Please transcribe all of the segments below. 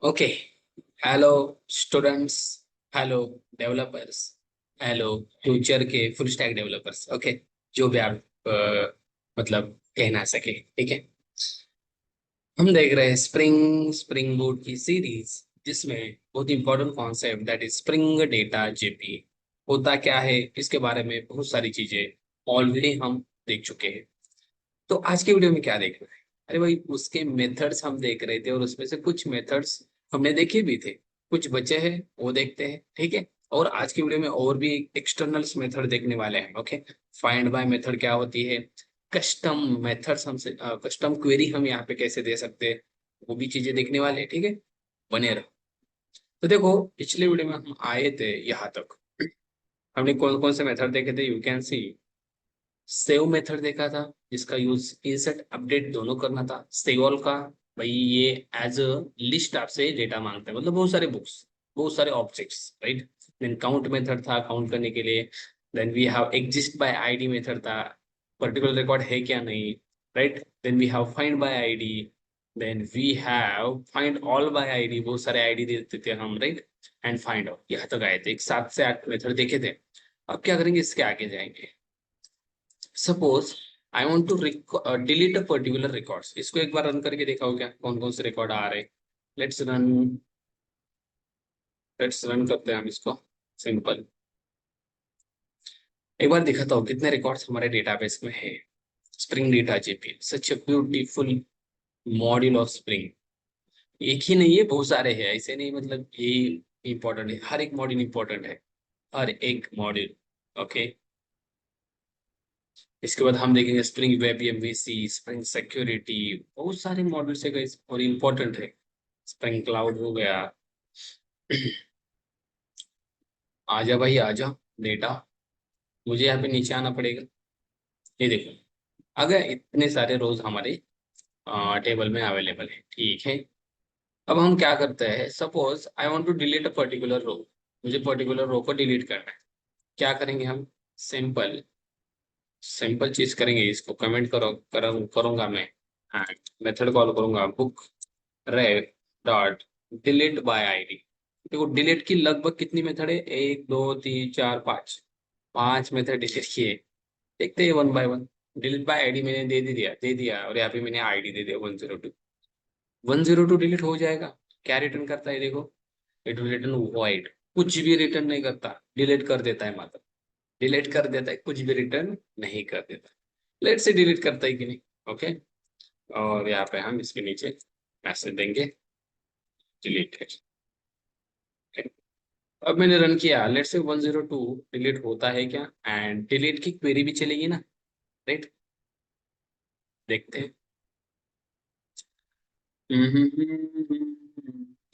Okay. Hello students, hello developers, hello future के full stack developers. Okay, जो भी आप मतलब कहना सके, ठीक है। हम देख रहे हैं स्प्रिंग बूट की सीरीज, जिसमें बहुत important concept that is spring data JP होता क्या है, इसके बारे में बहुत सारी चीजें ऑलरेडी हम देख चुके हैं। तो आज की वीडियो में क्या देखना है? अरे भाई, उसके मेथड्स हम देख रहे थे और उसमें से कुछ मेथड्स हमने देखे भी थे, कुछ बचे हैं, वो देखते हैं, ठीक है। और आज की वीडियो में और भी एक्सटर्नल्स मेथड देखने वाले हैं। ओके, फाइंड बाय मेथड क्या होती है, कस्टम मेथड्स हमसे कस्टम क्वेरी हम यहाँ पे कैसे दे सकते हैं, वो भी चीजें देखने वाले हैं, ठीक है। बने रहो। तो देखो, पिछले वीडियो में हम आए थे यहाँ तक। हमने कौन कौन से मेथड देखे थे, you can C. Save method देखा था, जिसका यूज इंसर्ट अपडेट दोनों करना था। सेवल का, भाई ये एज अ लिस्ट आपसे डेटा मांगता है, मतलब बहुत सारे बुक्स, बहुत सारे objects, right. Then count method था काउंट करने के लिए। Then we have exist by ID method था, पर्टिकुलर रिकॉर्ड है क्या नहीं, right. Then we have find by ID. Then we have find all by ID, बहुत सारे आईडी देते थे हम, राइट। एंड फाइंड आउट, यहाँ तक आए थे, एक 7 से 8 मेथड देखे थे। अब क्या करेंगे, इसके आगे जाएंगे। Suppose I want to delete a particular records, इसको एक बार रन करके देखा हो क्या, कौन कौन से रिकॉर्ड आ रहे। लेट्स रन, लेट्स रन करते हैं हम इसको। सिंपल, एक बार दिखाता हूँ कितने रिकॉर्ड्स हमारे डेटाबेस में है। Spring data JP, such a beautiful module of spring. एक ही नहीं है, बहुत सारे हैं, ऐसे नहीं, मतलब ये इंपॉर्टेंट है, हर एक मॉड्यूल इंपॉर्टेंट है, हर एक मॉड्यूल। ओके, इसके बाद हम देखेंगे spring web MVC, spring security, बहुत सारे मॉड्यूल्स है guys, और इम्पोर्टेंट है। स्प्रिंग क्लाउड हो गया। आजा भाई आजा डेटा, मुझे यहाँ पे नीचे आना पड़ेगा। ये देखो, अगर इतने सारे रोज हमारे टेबल में अवेलेबल है, ठीक है। अब हम क्या करते हैं, suppose I want to delete a particular row, मुझे पर्टिकुलर रो को डिलीट करना है। क्या करेंगे हम, सिंपल सिंपल चीज करेंगे, इसको कमेंट करूंगा मैं। मेथड कॉल करूंगा book ref dot delete bye ID. देखो, डिलीट की लगभग कितनी मेथड है, 1 2 3 4 5, 5 मेथड डिलीट किए। देखते हैं one by one. Delete bye ID मैंने दे दिया और यहाँ पे मैंने आईडी दे दिया 102। 102 डिलीट हो जाएगा। क्या रिटर्न करता है देखो, इट विल रिटर्न वॉइड। कुछ भी रिटर्न नहीं करता, डिलीट कर देता है मात्र। डिलीट कर देता है, कुछ भी रिटर्न नहीं कर देता। लेट से डिलीट करता है कि नहीं। ओके, और यहाँ पे हम इसके नीचे मैसेज देंगे, डिलीट है। अब मैंने रन किया, लेट से 102 डिलीट होता है क्या, एंड डिलीट की क्वेरी भी चलेगी ना, राइट। देखते हैं।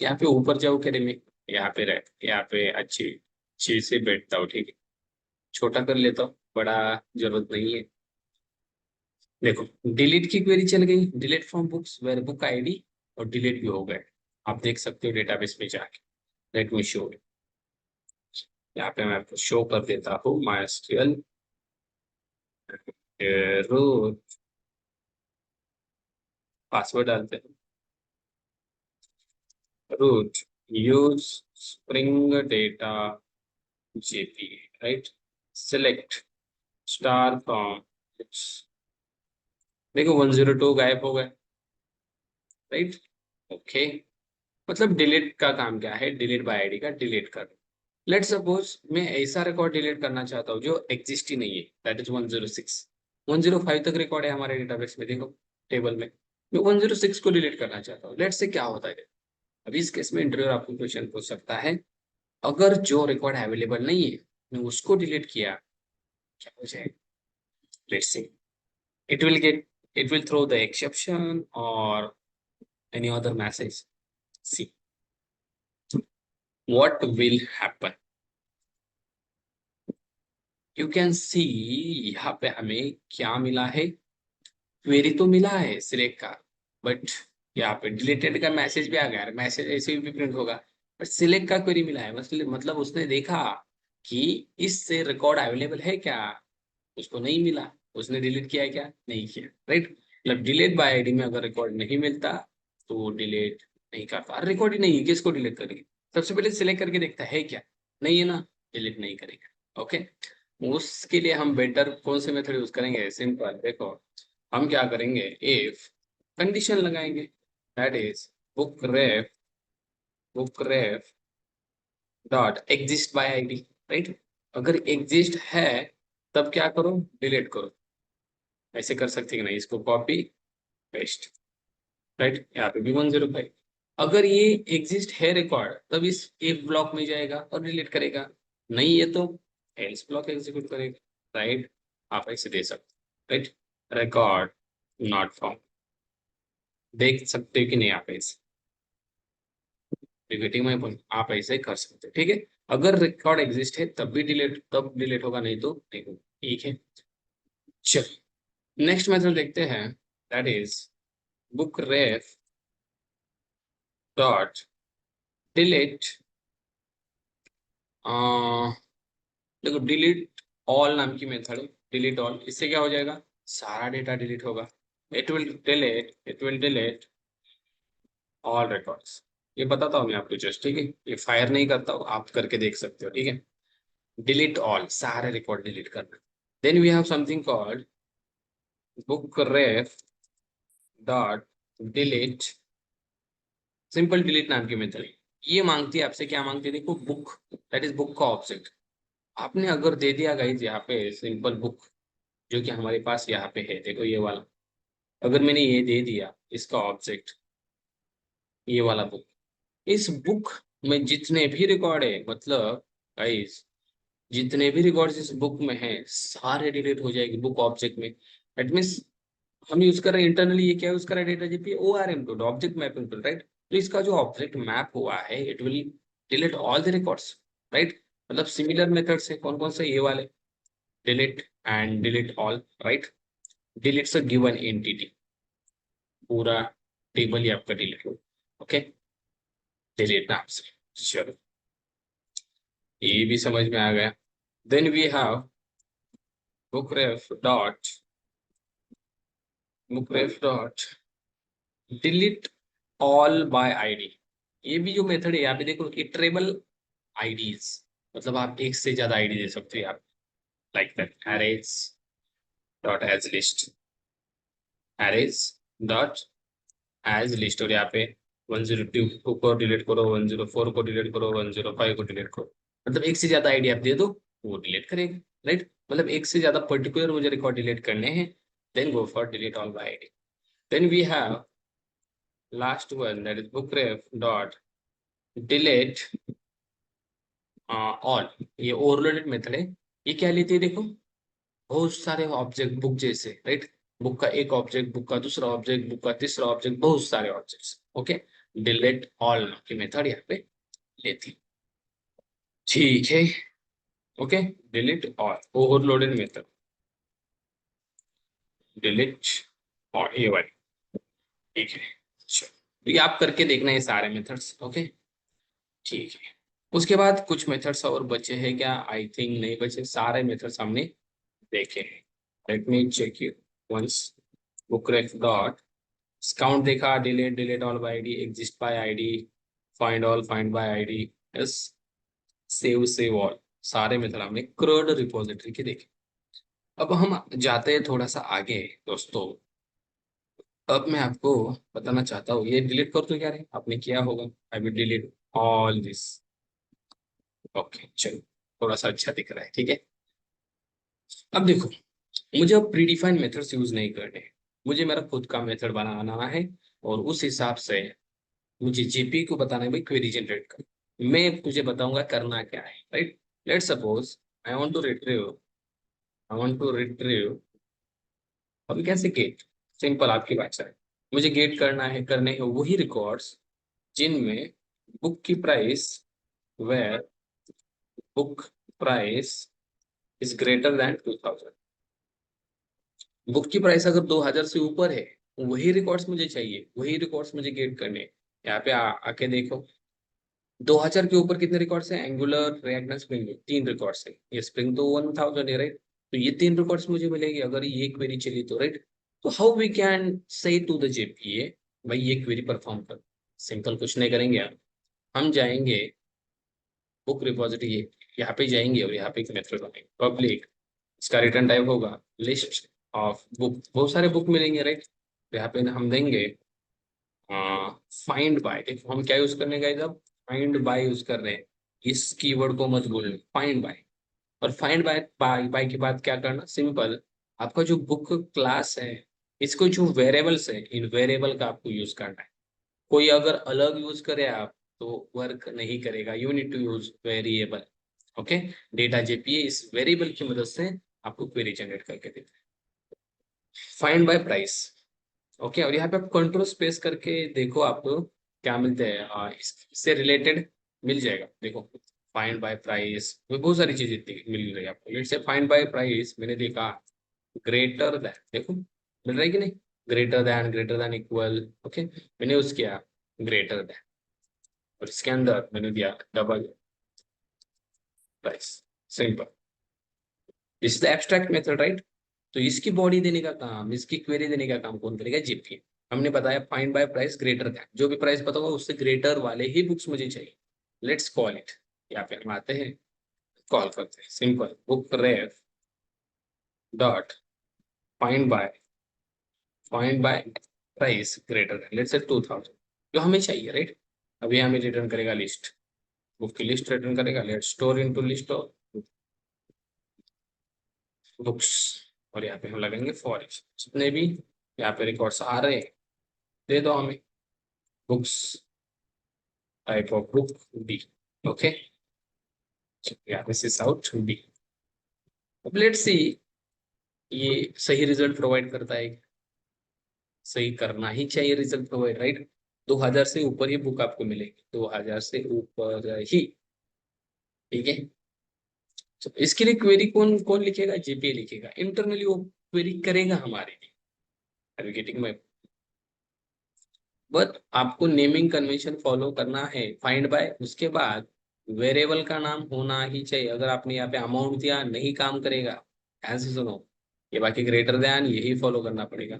यहाँ पे ऊपर जाओ करे मैं, यहाँ पे रह, यहाँ पे अच्छी चीज से बैठता हूँ, ठीक है। छोटा कर लेता हूँ, बड़ा जरूरत नहीं है। देखो, डिलीट की क्वेरी चल गई, delete from books where book ID, और डिलीट भी हो गए। आप देख सकते हो डेटाबेस में जाके। लेट मी शो, यहाँ पे मैं आपको शो कर देता हूँ माइस्क्यूएल रूट। पासवर्ड डालते हैं, root use spring data JP, right. Select star from, देखो 102 गायब हो गए, राइट। ओके, मतलब डिलीट का काम क्या है, डिलीट बाय आईडी का डिलीट कर। लेट सपोज मैं ऐसा रिकॉर्ड डिलीट करना चाहता हूँ जो एग्जिस्ट ही नहीं है, दैट इज 106। 105 तक रिकॉर्ड है हमारे डेटाबेस में, देखो टेबल में। मैं 106 को डिलीट करना चाहता हूँ, लेट से क्या होता है। अभी इस केस में इंटरव्यूअर आपको क्वेश्चन पूछ सकता है, अगर जो रिकॉर्ड अवेलेबल नहीं है, मैं उसको डिलीट किया, क्या हो जाएगा। Let's see, it will get, it will throw the exception or any other message. See what will happen. You can see, यहाँ पे हमें क्या मिला है, क्वेरी तो मिला है सिलेक्ट का, बट यहाँ पे डिलीटेड का मैसेज भी आ गया, मैसेज ऐसे भी प्रिंट होगा, बट सिलेक्ट का क्वेरी मिला है, मतलब उसने देखा कि इससे रिकॉर्ड अवेलेबल है क्या, उसको नहीं मिला, उसने डिलीट किया है क्या, नहीं किया, राइट। मतलब डिलीट बाय आईडी में अगर रिकॉर्ड नहीं मिलता तो डिलीट नहीं करता, रिकॉर्ड ही नहीं है, किसको डिलीट करेगी? सबसे पहले सिलेक्ट करके देखता है क्या, नहीं है ना, डिलीट नहीं करेगा। ओके, उसके लिए हम बेटर कौन से मेथड यूज करेंगे? सिंपल, देखो हम क्या करेंगे, इफ कंडीशन लगाएंगे, that is book ref dot exist by ID, right? अगर एग्जिस्ट है तब क्या करो, डिलीट करो। ऐसे कर सकते हैं कि नहीं, इसको कॉपी पेस्ट, राइट? यहाँ पे भी 105। अगर ये एग्जिस्ट है रिकॉर्ड तब इस if ब्लॉक में जाएगा और डिलीट करेगा, नहीं है तो एल्स ब्लॉक एग्जीक्यूट करेगा, राइट? आप ऐसे दे सकते, राइट? रिकॉर्ड नॉट फाउंड, देख सकते हो कि नहीं आप ऐसे, रिपीटिंग माय पॉइंट, आप ऐसे कर सकते हो, ठीक है? अगर रिकॉर्ड एग्जिस्ट है तब भी डिलीट, तब डिलीट होगा, नहीं तो नहीं होगा, ठीक है? चलो नेक्स्ट मेथड देखते हैं, that is book ref dot delete. देखो डिलीट ऑल नाम की मेथड है, डिलीट ऑल, इससे क्या हो जाएगा, सारा डेटा डिलीट होगा। It will delete all records. ये बताता हूँ मैं आपको जस्ट, ठीक है? ये फायर नहीं करता हूँ, आप करके देख सकते हो, ठीक है? डिलीट ऑल, सारे रिकॉर्ड डिलीट करना। Then we have something called book ref dot delete, simple delete नाम की मेथड है। ये मांगती है आपसे, क्या मांगती है देखो, बुक, दैट इज बुक का ऑब्जेक्ट। आपने अगर दे दिया गाइस यहाँ पे सिंपल बुक, जो कि हमारे पास यहाँ पे है, देखो ये वाला, अगर मैंने ये दे दिया इसका ऑब्जेक्ट, ये वाला बुक, इस बुक में जितने भी रिकॉर्ड है, मतलब गाइस जितने भी रिकॉर्ड्स इस बुक में हैं सारे डिलीट हो जाएंगे बुक ऑब्जेक्ट में। दैट मीन्स हम यूज कर रहे हैं इंटरनली, ये क्या यूज कर रहा है, data GP ORM tool, object mapping tool, right? तो इसका जो ऑब्जेक्ट मैप हुआ है it will delete all the records, right? मतलब सिमिलर मेथड्स है, कौन कौन से, ये वाले, delete and delete all, right? Deletes a given entity, पूरा टेबल ही आपका डिलीट हो, ओके? डिलीट नाम से, चलो ये भी समझ में आ गया। Then we have bookref dot bookref dot delete all by ID. ये भी जो मेथड है यहाँ पे देखो, इटरेबल आईडीज, मतलब आप एक से ज्यादा आईडी दे सकते हो आप, like that arrays dot as list, arrays dot as list, और यहाँ पे 102 को डिलीट करो, 104 को डिलीट करो, 105 को डिलीट करो, मतलब एक से ज्यादा आईडी आप दे दो, वो डिलीट करेगा, राइट? मतलब एक से ज्यादा पर्टिकुलर मुझे रिकॉर्ड डिलीट करने हैं, then go for delete all by ID. Then we have last one, that is bookref dot delete all. ये ओवरलोडेड मेथड है। ये क्या लेती है देखो, बहुत सारे ऑब्जेक्ट बुक जैसे, राइट? बुक का एक ऑब्जेक्ट, बुक का दूसरा ऑब्जेक्ट, बुक का तीसरा ऑब्जेक्ट, बहुत सारे ऑब्जेक्ट्स, ओके? डिलीट ऑल की मेथड यहाँ पे लेती, ठीक है? Okay, delete all overloaded method, delete और ये वाली, ठीक है? चलो तो ये आप करके देखना ये सारे मेथड्स, ओके? ठीक है। उसके बाद कुछ मेथड्स और बचे हैं क्या? आई थिंक नहीं बचे, सारे मेथड्स हमने देखे हैं। Let me check you once, bookref dot count देखा, delete delete all by ID, exist by ID, find all find by ID, yes, save all, सारे मेथड हमने CRUD रिपोजिटरी के देखे। अब हम जाते हैं थोड़ा सा आगे दोस्तों। अब मैं आपको बताना चाहता हूँ, ये डिलीट कर तो क्या रहे आपने किया होगा, I will delete all this, okay? चलो थोड़ा सा अच्छा दिख रहा है, ठीक है? अब देखो, मुझे अब प्रीडिफाइंड मेथड्स यूज नहीं करने हैं, मुझे मेरा खुद का मेथड बनाना है, और उस हिसाब से मुझे जेपी को बताना है भाई, क्वेरी जनरेट कर, मैं तुझे बताऊंगा करना क्या है, right? Let suppose I want to retrieve, I want to retrieve, अभी कैसे गेट, सिंपल आपकी भाषा है, मुझे गेट करने हैं वही रिकॉर्ड्स जिनमें बुक की price, where book price is greater than 2000, book की प्राइस अगर 2000 से ऊपर है, वही रिकॉर्ड्स मुझे चाहिए, वही रिकॉर्ड्स मुझे गेट करने हैं। यहाँ पे आके देखो, 2000 के ऊपर कितने रिकॉर्ड्स हैं, एंगुलर, रिएक्ट, स्प्रिंग, 3 रिकॉर्ड्स हैं, ये स्प्रिंग तो 1000 है, राइट? तो ये 3 रिकॉर्ड्स मुझे मिलेंगे अगर ये क्वेरी चली तो, राइट? तो how we can say to the JPA भाई ये क्वेरी परफॉर्म कर, सिंपल कुछ नहीं करेंगे हम जाएंगे बुक रिपोजिटरी, यहाँ पे जाएंगे और यहाँ पे एक मेथड बनाएंगे पब्लिक। इसका रिटर्न टाइप होगा लिस्ट ऑफ बुक, बहुत सारे बुक मिलेंगे राइट। यहाँ पे हम देंगे फाइंड बाय। देखो हम क्या यूज करने गए जब फाइंड बाय यूज कर रहे हैं, इस कीवर्ड को मत भूलना, फाइंड बाय। और फाइंड बाय बाय बाय के बाद क्या करना, सिंपल आपका जो बुक क्लास है, इसको जो वेरिएबल्स है इन वेरिएबल का आपको यूज करना है। कोई अगर अलग यूज करे आप तो वर्क नहीं करेगा, you need to use variable. Okay, data JPA इस वेरिएबल की मदद से आपको क्वेरी जनरेट करके देता है। Find by price. ओके, और यहाँ पे आप कंट्रोल स्पेस करके देखो आपको क्या मिलते हैं, इससे रिलेटेड मिल जाएगा। देखो फाइंड बाय प्राइस में बहुत सारी चीजें मिल रही है आपको। Let's say find by price मैंने देखा ग्रेटर देन, देखो मिल रहा है कि नहीं, ग्रेटर देन इक्वल। ओके, मैंने यूज किया ग्रेटर देन और इसके अंदर मैंने दिया double price. Simple, this is the abstract method right. तो इसकी बॉडी देने का काम, इसकी क्वेरी देने का काम कौन करेगा, जीपीए। हमने बताया find by price greater then, जो भी प्राइस पता होगा उससे ग्रेटर वाले ही बुक्स मुझे चाहिए। लेट्स कॉल इट, यहाँ पे हम आते हैं, कॉल करते हैं simple book ref dot find by price greater then, let's say 2000, जो हमें चाहिए राइट। अभी हमें रिटर्न करेगा लिस्ट, बुक की लिस्ट रिटर्न करेगा। Let's store into list of books, और यहाँ पे हम लगाएंगे फॉर इच, जितने भी यहाँ पे रिकॉर्ड्स आ रहे हैं दे दो हमें। Books type of book B. Okay, yeah, this is out B. अब लेट्स सी ये सही रिजल्ट प्रोवाइड करता है, सही करना ही चाहिए रिजल्ट प्रोवाइड राइट। 2000 से ऊपर ही बुक आपको मिलेगी, 2000 से ऊपर ही, ठीक है। तो इसके लिए क्वेरी कौन कौन लिखेगा, जेपीए लिखेगा इंटरनली, वो क्वेरी करेगा हमारे लिए। Are you getting my, but आपको नेमिंग कन्वेंशन फॉलो करना है। फाइंड बाय उसके बाद वेरिएबल का नाम होना ही चाहिए। अगर आपने यहाँ पे अमाउंट दिया नहीं काम करेगा, ऐसे सुनो, ये बाकी ग्रेटर देन यही फॉलो करना पड़ेगा।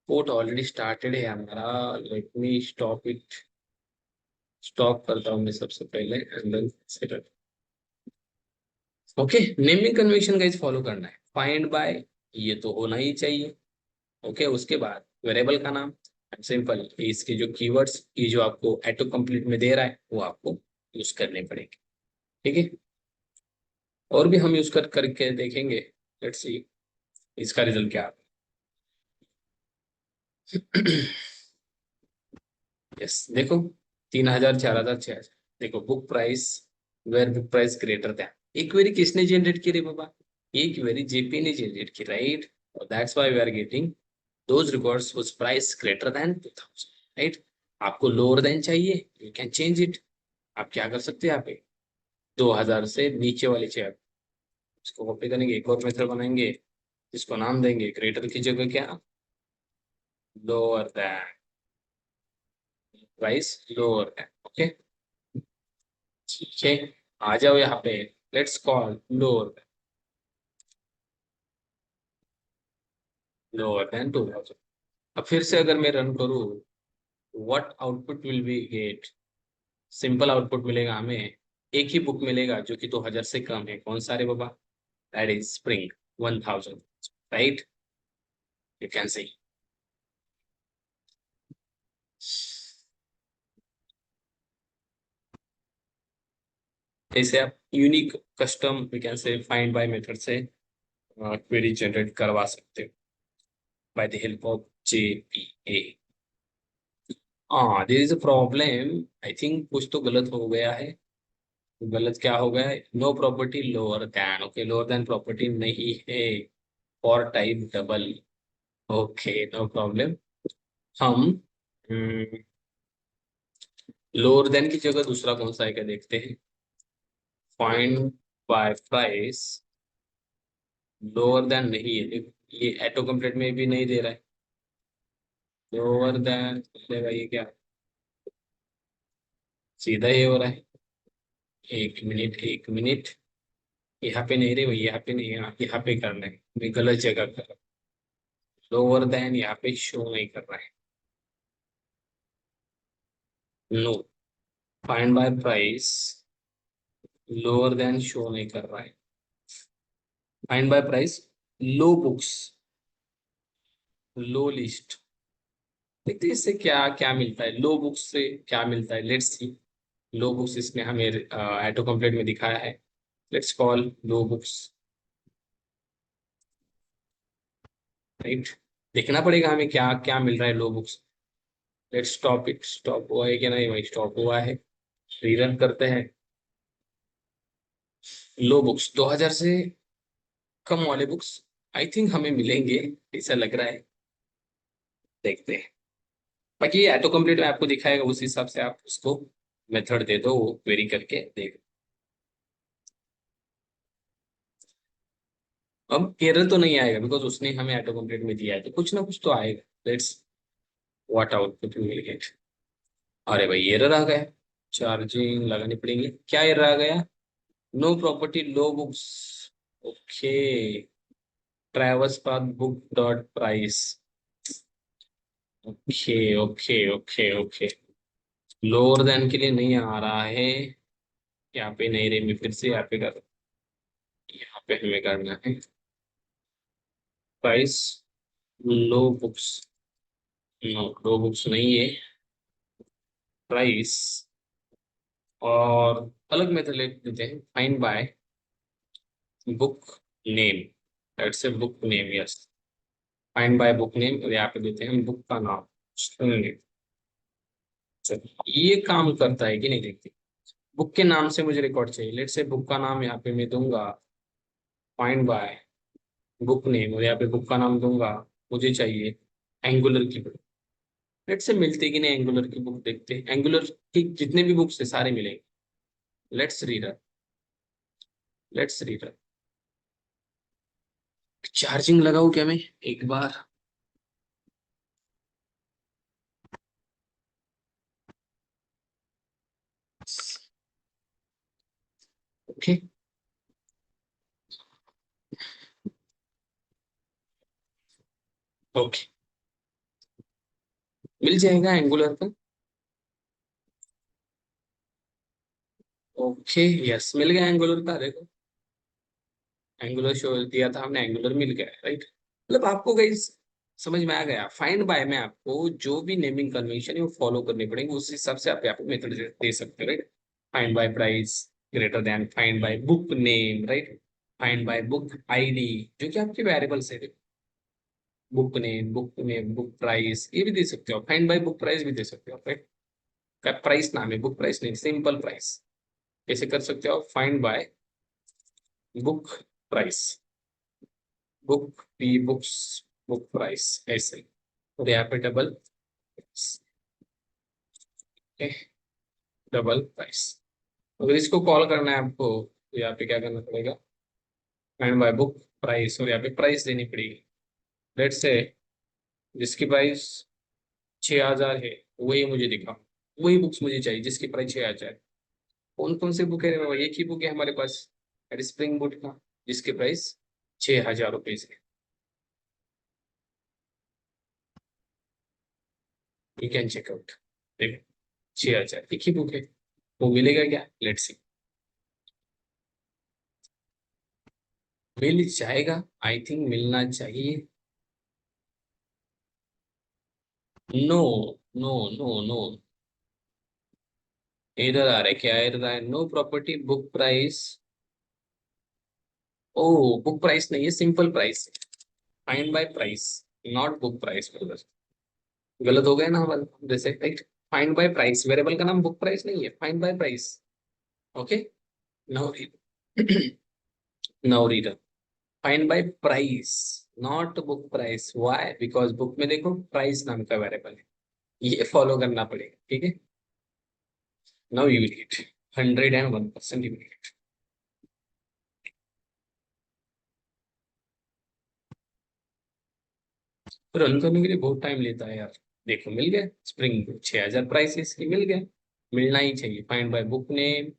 कोड ऑलरेडी स्टार्टेड है हमारा, let me stop it, stop करता हूँ मैं सबसे पहले and then set. Okay, naming convention का इस फॉलो करना है। फाइंड बाय ये तो होना ही चाहिए। ओके, उसके बाद वेरिएबल का नाम, सिंपल इसके जो कीवर्ड्स ये जो आपको ऑटो कंप्लीट में दे रहा है वो आपको यूज करने पड़ेंगे, ठीक है। और भी हम यूज करके देखेंगे, लेट्स सी इसका रिजल्ट क्या है। यस देखो 3000, 4000, 6000, देखो book price, where book price greater than. एक क्वेरी किसने जनरेट की रे बाबा, एक क्वेरी जेपी ने जनरेट की राइट। और that's why we are getting those records whose price greater than 2000 right. आपको लोअर देन चाहिए, यू कैन चेंज इट। आप क्या कर सकते हैं, यहाँ पे 2000 से नीचे वाले चेयर इसको कॉपी करेंगे, एक और मेथड बनाएंगे जिसको नाम देंगे ग्रेटर की जगह क्या, lower than, price lower than. Okay, ठीक है, आ जाओ यहाँ पे, लेट्स कॉल लोअर देन 2000। अब फिर से अगर मैं रन करूँ, what output will be get, simple output मिलेगा हमें, एक ही बुक मिलेगा जो कि 2000 से कम है। कौन सा रे बाबा, that is spring 1000 right, you can see. ऐसे आप unique custom we can say find by method से क्वेरी जनरेट करवा सकते हो by the help of JPA. हाँ there is a problem, I think कुछ तो गलत हो गया है। गलत क्या हो गया है, no property lower than, okay lower than property नहीं है for type double. Okay no problem, हम लोअर देन की जगह दूसरा कौन सा है क्या देखते हैं। Find by price lower than नहीं है, ये ऑटो कंप्लीट में भी नहीं दे रहा है। लोअर देन देगा ये क्या, सीधा ये हो रहा है। एक मिनट एक मिनट, यहाँ पे नहीं रे भाई, यहाँ पे नहीं, यहाँ पे करना है, मैं गलत जगह कर, लोअर देन यहाँ पे शो नहीं कर रहा है। No, find by price lower than show नहीं कर रहा है। Find by price low books, low list. देखते हैं इससे क्या क्या मिलता है, लो बुक्स से क्या मिलता है, लेट्स सी। लो बुक्स इसने हमें ऑटो कंप्लीट में दिखाया है। Let's call low books, right. देखना पड़ेगा हमें क्या क्या मिल रहा है low books. Let's stop it, stop हुआ है कि नहीं भाई, स्टॉप हुआ है। रीरन करते हैं। लो बुक्स 2000 से कम वाले बुक्स आई थिंक हमें मिलेंगे, ऐसा लग रहा है। देखते हैं। बाकी ये ऑटो कंप्लीट में आपको दिखाएगा, उस हिसाब से आप उसको मेथड दे दो, वो क्वेरी करके देख। अब एरर तो नहीं आएगा बिकॉज उसने हमें ऑटो कंप्लीट में दिया है, तो कुछ ना कुछ तो आएगा। Let's what output we will get. अरे भाई एरर आ गया, चार्जिंग लगानी पड़ेगी। क्या एरर आ गया? No property low books. Okay, travels path book dot price. Okay okay okay okay, lower than के लिए नहीं आ रहा है। यहाँ पे नहीं रही, मैं फिर से यहाँ पे कर, यहाँ पे हमें करना है प्राइस लो बुक्स। नो, लो बुक्स नहीं है, प्राइस। और अलग मेथड ले लेते हैं, find bye book name. Let's say book name, yes. Find by book name, और यहाँ पे देते हैं बुक का नाम। चलिए, ये काम करता है कि नहीं देखते। बुक के नाम से मुझे रिकॉर्ड चाहिए। लेट्स से बुक का नाम यहाँ पे मैं दूंगा फाइंड बाय बुक नेम, और यहाँ पे बुक का नाम दूंगा। मुझे चाहिए एंगुलर की बुक। लेट्स से मिलते कि नहीं एंगुलर की बुक, देखते हैं एंगुलर की जितने भी बुक्स है सारे मिलेंगे। Let's reader, let's reader. Charging लगाऊं क्या मैं एक बार? ओके ओके, मिल जाएगा एंगुलर का। ओके, यस मिल गया एंगुलर का, देखो एंगुलर शो दिया था हमने, एंगुलर मिल गया, राइट। मतलब आपको गाइस समझ में आ गया। फाइंड बाय में आपको जो भी नेमिंग कन्वेंशन है वो फॉलो करनी पड़ेगी, उस हिसाब से आप यहाँ पे मेथड दे सकते हो, right. Find by price greater than find by book name, right. Find bye book ID, जो कि आपके वेरिएबल्स है। Book name, book name, book price, ये भी दे सकते हो। फाइंड बाय बुक प्राइस भी दे सकते हो, राइट। का प्राइस नाम है, बुक प्राइस नहीं, सिंपल प्राइस। कैसे कर सकते हो? Find by book price, book P books, book price, ऐसे। और यहाँ पे डबल, डबल प्राइस। अगर इसको कॉल करना है आपको तो यहाँ पे क्या करना पड़ेगा? फाइंड बाय बुक प्राइस, और यहाँ पे प्राइस देनी पड़ेगी। लेट से जिसकी प्राइस 6000 है, वही मुझे दिखाओ। वही बुक्स मुझे चाहिए जिसकी प्राइस 6000। कौन कौन से बुक है रे बाबा? एक ही बुक है हमारे पास, स्प्रिंग बुक का, जिसकी प्राइस 6000 रुपये है। यू कैन चेकआउट, देखो 6000, एक ही बुक है। वो मिलेगा क्या? Let's see. मिल जाएगा, आई थिंक मिलना चाहिए। No no no no, error आ रहा है। क्या एरर आ रहा है? No property book price. Oh, book price नहीं है, simple price. Find by price, not book price. गलत हो गया ना हमारा, जैसे right. Find by price, variable का नाम बुक प्राइस नहीं है, find by price. Okay, now read, now read. Find by price, not book price. Why? Because book में देखो प्राइस नाम का वेरिएबल है, ये फॉलो करना पड़ेगा, ठीक है। Now you will get 101% you will get. Run करने के लिए बहुत टाइम लेता है यार। देखो मिल गया, स्प्रिंग 6000 प्राइस इसकी मिल गया। मिलना ही चाहिए। Find by book name,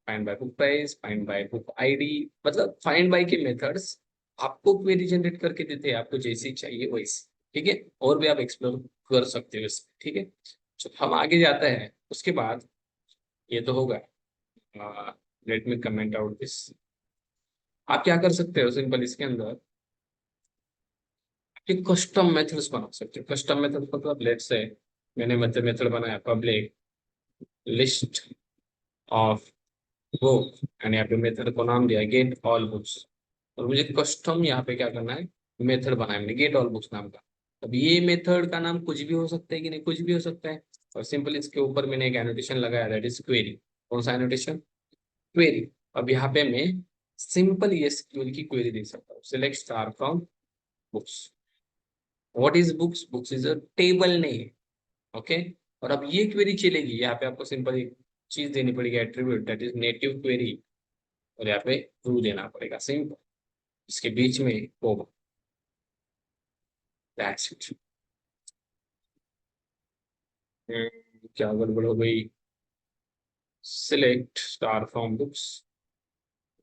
find by book price, find bye book ID. मतलब फाइंड बाय के मेथड्स आपको क्वेरी जनरेट करके देते हैं, आपको जैसी चाहिए वैसी, ठीक है। और भी आप एक्सप्लोर कर सकते हो इसमें, ठीक है। तो हम आगे जाते हैं। उसके बाद ये तो होगा, let me comment out this. आप क्या कर सकते हो सिंपल इसके अंदर कि कस्टम मेथड्स बना सकते हो। कस्टम मेथड मतलब लेट से मैंने मेथड बनाया public list of book and यहाँ पे मेथड को नाम दिया गेट ऑल बुक्स, और मुझे कस्टम यहाँ पे क्या करना है, मेथड बनाया मैंने गेट ऑल बुक्स नाम का। अब ये मेथड का नाम कुछ भी हो सकता है कि नहीं, कुछ भी हो सकता है। और सिंपल इसके ऊपर मैंने एक एनोटेशन लगाया, दैट इज क्वेरी। कौन सा एनोटेशन? क्वेरी। अब यहाँ पे मैं सिंपल ये एसक्यूएल की क्वेरी दे सकता हूँ, select star from books. What is books? Books is a table name. Okay. और अब ये क्वेरी चलेगी, यहाँ पे आपको सिंपल एक चीज देनी पड़ेगी, attribute that is native query, और यहाँ पे ट्रू देना पड़ेगा सिंपल, इसके बीच में कोमा। That's it. क्या गड़बड़ हो गई? Select star from books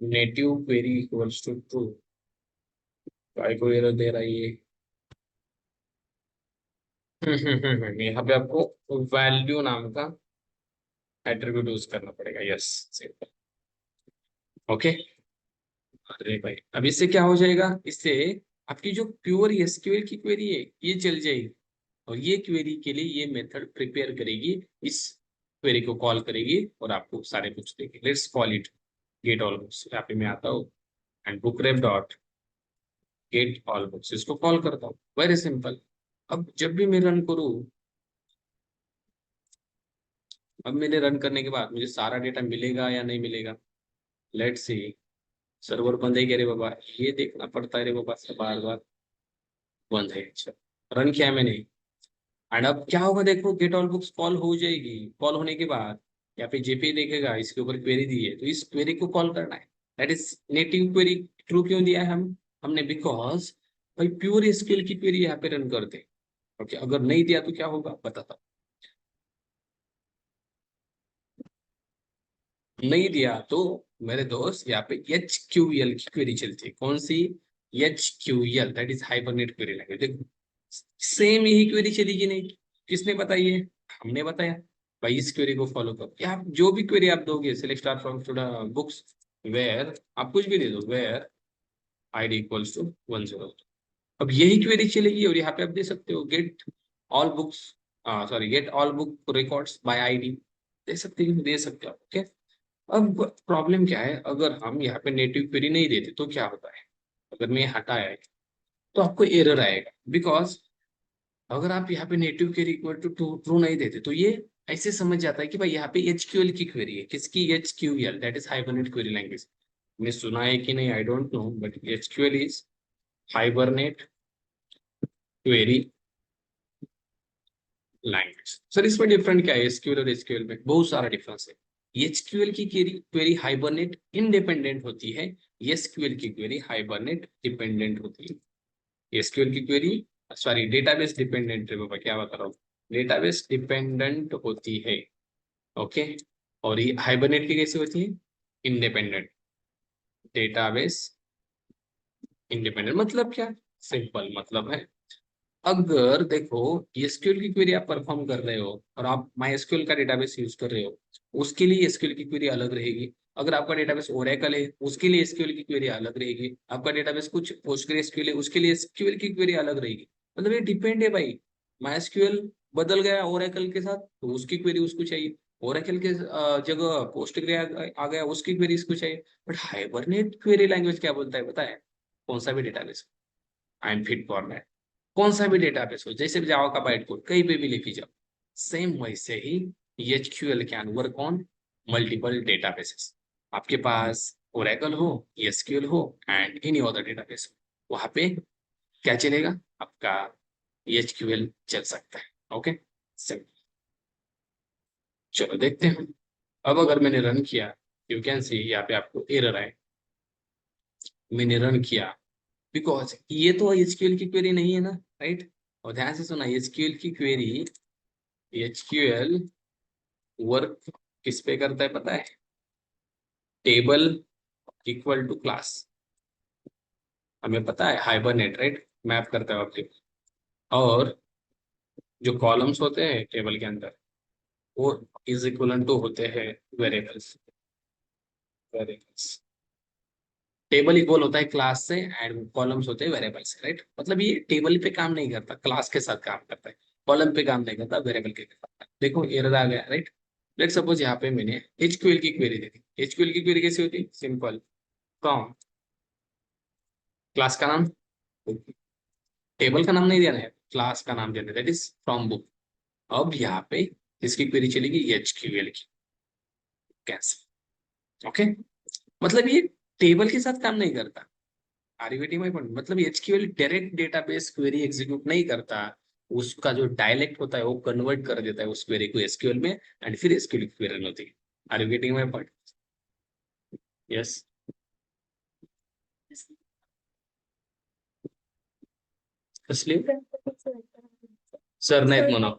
native query equals to true. काय को एरर दे रहा है ये? यहाँ पे आपको वैल्यू नाम का एट्रीब्यूट यूज करना पड़ेगा। Yes, simple. ओके। अरे भाई, अब इससे क्या हो जाएगा? इससे आपकी जो प्योर एसक्यूएल की क्वेरी है ये चल जाएगी, और ये क्वेरी के लिए ये मेथड प्रिपेयर करेगी, इस क्वेरी को कॉल करेगी और आपको सारे बुक्स देगी। Let's call it get all books. यहाँ पे मैं आता हूँ and book ref dot gate all books, इसको कॉल करता हूँ। Very simple. अब जब भी मैं रन करूँ, अब मेरे रन करने के बाद मुझे सारा डेटा मिलेगा या नहीं मिलेगा? Let's see. सर्वर बंद है क्या रे बाबा? ये देखना पड़ता है रे बाबा, से बार बार। बंद है, अच्छा। रन किया है मैंने, एंड अब क्या होगा देखो, गेट ऑल बुक्स कॉल हो जाएगी। कॉल होने के बाद यहाँ पे जेपी देखेगा, इसके ऊपर क्वेरी दी है, तो इस क्वेरी को कॉल करना है। That is native query. True क्यों दिया है हमने बिकॉज भाई प्योर एसक्यूएल की क्वेरी यहाँ पे रन करते हैं। ओके, अगर नहीं दिया तो क्या होगा बताता। नहीं दिया तो मेरे दोस्त यहाँ पे एच क्यू एल की क्वेरी चलती है। कौन सी? H Q L, that is Hibernate query language. देखो, सेम यही क्वेरी चलेगी नहीं। किसने बताई है? हमने बताया। भाई इस क्वेरी को फॉलो करो, या आप जो भी क्वेरी आप दोगे, select star from books where, आप कुछ भी दे दो, वेयर आईडी इक्वल्स टू 10। अब यही क्वेरी चलेगी, और यहाँ पे आप दे सकते हो get all books, sorry get all book records by ID. दे सकते हो, दे सकते हो। ओके। अब प्रॉब्लम क्या है, अगर हम यहाँ पे नेटिव क्वेरी नहीं देते तो क्या होता है? अगर मैं हटाया है, तो आपको एरर आएगा, बिकॉज अगर आप यहाँ पे native query equal to true नहीं देते तो ये ऐसे समझ जाता है कि भाई यहाँ पे एचक्यूएल की क्वेरी है। किसकी? HQL, that is Hibernate query language. ने सुना है कि नहीं, I don't know, but HQL is Hibernate query language. Sir इसमें डिफरेंट क्या है एसक्यूएल और एचक्यूएल में? बहुत सारा डिफरेंस है। एचक्यूएल की क्वेरी हाइबरनेट इंडिपेंडेंट होती है, एसक्यूएल की क्वेरी हाइबरनेट डिपेंडेंट होती है। एसक्यूएल की क्वेरी, सॉरी डेटाबेस डिपेंडेंट है बाबा, क्या बता रहा हूँ, डेटाबेस डिपेंडेंट होती है। ओके। और ये हाइबरनेट की कैसे होती है? इंडिपेंडेंट। डेटाबेस इंडिपेंडेंट मतलब क्या? सिंपल मतलब है, अगर देखो एसक्यूएल की क्वेरी आप परफॉर्म कर रहे हो और आप माई एसक्यूएल का डेटाबेस यूज कर रहे हो, उसके लिए एसक्यूएल की क्वेरी अलग रहेगी। अगर आपका डेटाबेस ओरेकल है, उसके लिए एसक्यूएल की क्वेरी अलग रहेगी। आपका डेटाबेस कुछ पोस्टग्रेसक्यूएल है, उसके लिए एसक्यूएल की क्वेरी अलग रहेगी। मतलब ये डिपेंड है भाई। माई एसक्यूएल बदल गया ओरेकल के साथ, तो उसकी क्वेरी उसको चाहिए। ओरेकल के जगह पोस्टग्रे आ गया, उसकी क्वेरी इसको चाहिए। बट हाइबरनेट क्वेरी लैंग्वेज क्या बोलता है पता है? कौन सा भी database, I am fit for that. कौन सा भी डेटाबेस हो, जैसे भी जावा का बाइट कोड कहीं पे भी लिखी जाओ, सेम वैसे ही HQL can work on multiple databases. आपके पास ओरेकल हो, एसक्यूएल हो एंड एनी अदर डेटाबेस हो, वहां पे क्या चलेगा? आपका एचक्यूएल चल सकता है। ओके, चलो देखते हैं। अब अगर मैंने रन किया, यू कैन सी यहाँ पे आपको एरर आए। मैंने रन किया, बिकॉज ये तो एचक्यूएल की क्वेरी नहीं है ना, राइट? और ध्यान से सुना, एचक्यूएल की क्वेरी, एचक्यूएल वर्क किस पे करता है पता है? Table equal to class. हमें पता है हाइबरनेट, राइट, मैप करता है ऑब्जेक्ट। और जो कॉलम्स होते हैं टेबल के अंदर, वो इज इक्वल टू होते हैं वेरिएबल्स। वेरिएबल्स टेबल इक्वल होता है क्लास से एंड कॉलम्स होते हैं वेरिएबल्स से, राइट। मतलब ये टेबल पे काम नहीं करता, क्लास के साथ काम करता है। कॉलम पे काम नहीं करता, वेरिएबल के साथ। देखो एरर आ गया, राइट। लेट सपोज यहाँ पे मैंने एचक्यूएल की क्वेरी दे दी। एचक्यूएल की क्वेरी कैसी होती है? सिंपल, फ्रॉम, क्लास का नाम, टेबल का नाम नहीं देना है, क्लास का नाम देना है, दैट इज फ्रॉम बुक। अब यहाँ पे इसकी क्वेरी चलेगी एचक्यूएल की, कैसे? ओके, मतलब ये टेबल के साथ काम नहीं करता। आरईवीटी में पॉइंट मतलब एचक्यूएल डायरेक्ट डेटाबेस क्वेरी एग्जीक्यूट नहीं करता। उसका जो डायलेक्ट होता है वो कन्वर्ट कर देता है उस क्वेरी को एसक्यूएल में, एंड फिर एसक्यूएल की क्वेरी होती है। आरईवीटी में पॉइंट। यस कसली सर नाहीत म्हणा,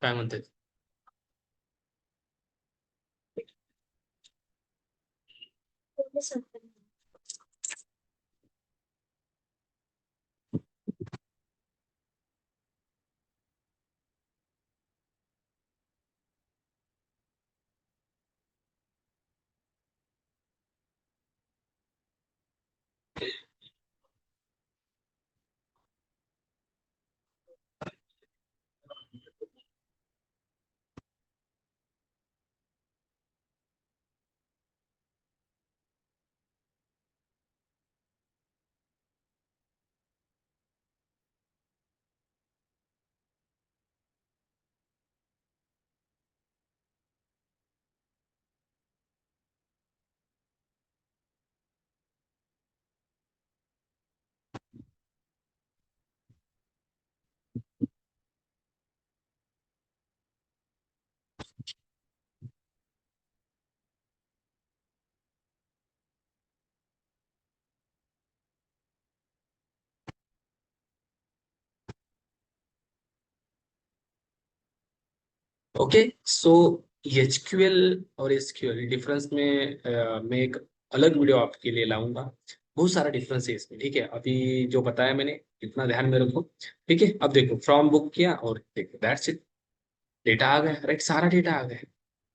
काय म्हणतात? ओके, सो एचक्यूएल और एसक्यूएल डिफरेंस में मैं एक अलग वीडियो आपके लिए लाऊंगा। बहुत सारा डिफरेंस है इसमें, ठीक है। अभी जो बताया मैंने इतना ध्यान में रखो, ठीक है। अब देखो फ्रॉम बुक किया और देखो दैट्स इट, डेटा आ गया, राइट, सारा डेटा आ गया।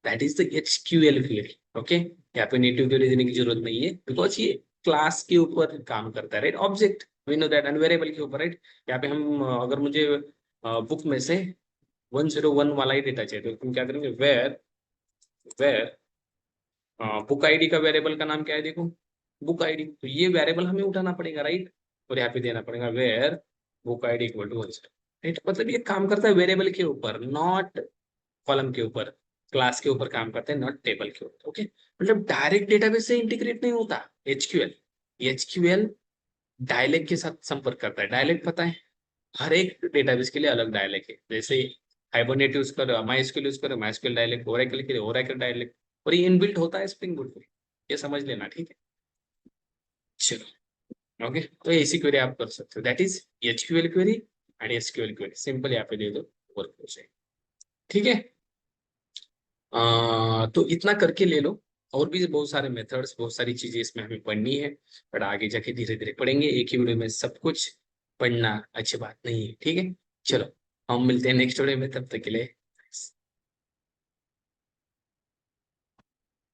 That is the HQL query. Okay, यहाँ पे नेटिव क्वेरी देने की जरूरत नहीं है, बिकॉज ये क्लास के ऊपर काम करता है, right. Object we know that, and variable के ऊपर, राइट। यहाँ पे हम अगर मुझे बुक में से 101 वाला ही डेटा चाहिए तो तुम क्या करेंगे, वेयर, वेयर बुक आईडी का वेरिएबल का नाम क्या है, देखो बुक आईडी, तो ये वेरिएबल हमें उठाना पड़ेगा, राइट। और यहाँ पे देना पड़ेगा where book ID equal to 1, right. मतलब ये काम करता है वेरिएबल के ऊपर, नॉट कॉलम के ऊपर, क्लास के ऊपर काम करते हैं, नॉट टेबल के ऊपर। ओके, मतलब डायरेक्ट डेटाबेस से इंटीग्रेट नहीं होता एचक्यूएल। एचक्यूएल डायलेक्ट के साथ संपर्क करता है। डायलेक्ट पता है, हर एक डेटाबेस के लिए अलग डायलेक्ट है। जैसे हाइबरनेट यूज करो, माइस्क्यूएल यूज करो, माइस्क्यूएल डायलेक्ट, ओरेकल के लिए ओरेकल डायलेक्ट, और ये इनबिल्ट होता है स्प्रिंग बूट में, ये समझ लेना, ठीक है। चलो, ओके, तो ऐसी क्वेरी आप कर सकते हो, that is HQL query and SQL query. Simple यहाँ पे दे दो, वर्क हो जाए, ठीक है। तो इतना करके ले लो। और भी बहुत सारे मेथड्स, बहुत सारी चीजें इसमें हमें पढ़नी है, बट आगे जाके धीरे धीरे पढ़ेंगे। एक ही वीडियो में सब कुछ पढ़ना अच्छी बात नहीं है, ठीक है। चलो, हम मिलते हैं नेक्स्ट वीडियो में, तब तक के लिए